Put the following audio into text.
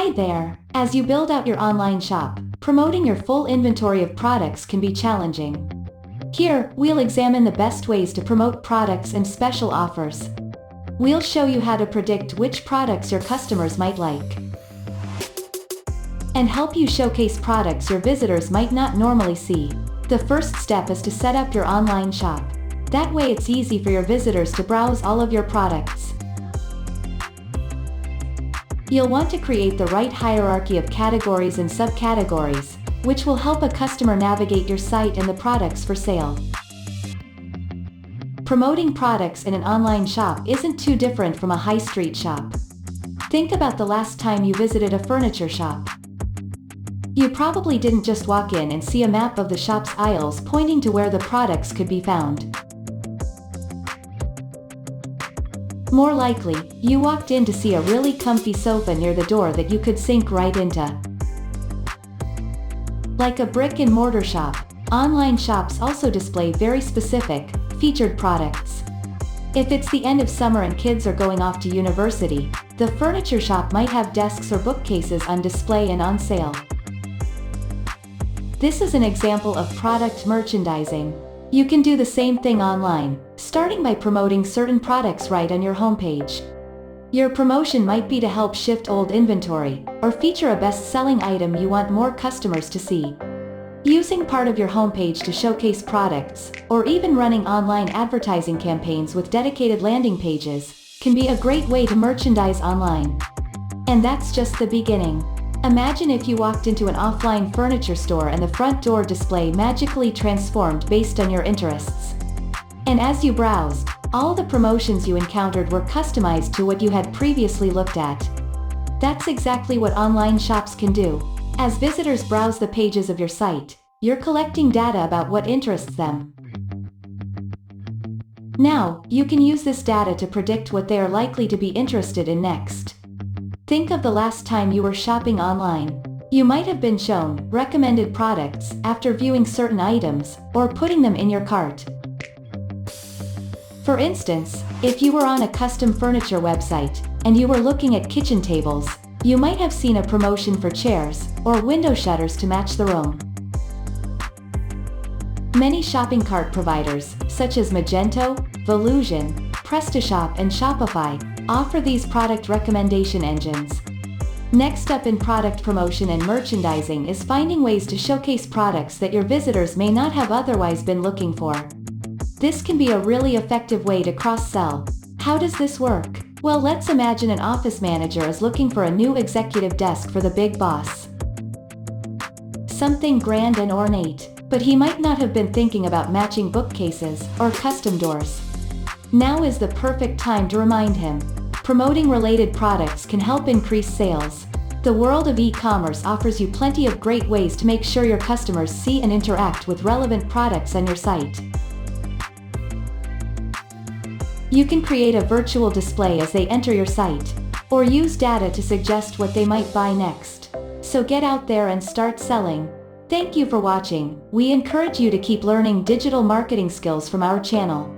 Hi there! As you build out your online shop, promoting your full inventory of products can be challenging. Here, we'll examine the best ways to promote products and special offers. We'll show you how to predict which products your customers might like, and help you showcase products your visitors might not normally see. The first step is to set up your online shop. That way it's easy for your visitors to browse all of your products. You'll want to create the right hierarchy of categories and subcategories, which will help a customer navigate your site and the products for sale. Promoting products in an online shop isn't too different from a high street shop. Think about the last time you visited a furniture shop. You probably didn't just walk in and see a map of the shop's aisles pointing to where the products could be found. More likely, you walked in to see a really comfy sofa near the door that you could sink right into. Like a brick-and-mortar shop, online shops also display very specific, featured products. If it's the end of summer and kids are going off to university, the furniture shop might have desks or bookcases on display and on sale. This is an example of product merchandising. You can do the same thing online, starting by promoting certain products right on your homepage. Your promotion might be to help shift old inventory, or feature a best-selling item you want more customers to see. Using part of your homepage to showcase products, or even running online advertising campaigns with dedicated landing pages, can be a great way to merchandise online. And that's just the beginning. Imagine if you walked into an offline furniture store and the front door display magically transformed based on your interests. And as you browsed, all the promotions you encountered were customized to what you had previously looked at. That's exactly what online shops can do. As visitors browse the pages of your site, you're collecting data about what interests them. Now, you can use this data to predict what they are likely to be interested in next. Think of the last time you were shopping online. You might have been shown recommended products after viewing certain items or putting them in your cart. For instance, if you were on a custom furniture website and you were looking at kitchen tables, you might have seen a promotion for chairs or window shutters to match the room. Many shopping cart providers, such as Magento, Volusion, PrestaShop and Shopify, offer these product recommendation engines. Next up in product promotion and merchandising is finding ways to showcase products that your visitors may not have otherwise been looking for. This can be a really effective way to cross-sell. How does this work? Well, let's imagine an office manager is looking for a new executive desk for the big boss. Something grand and ornate, but he might not have been thinking about matching bookcases or custom doors. Now is the perfect time to remind him. Promoting related products can help increase sales. The world of e-commerce offers you plenty of great ways to make sure your customers see and interact with relevant products on your site. You can create a virtual display as they enter your site, or use data to suggest what they might buy next. So get out there and start selling. Thank you for watching. We encourage you to keep learning digital marketing skills from our channel.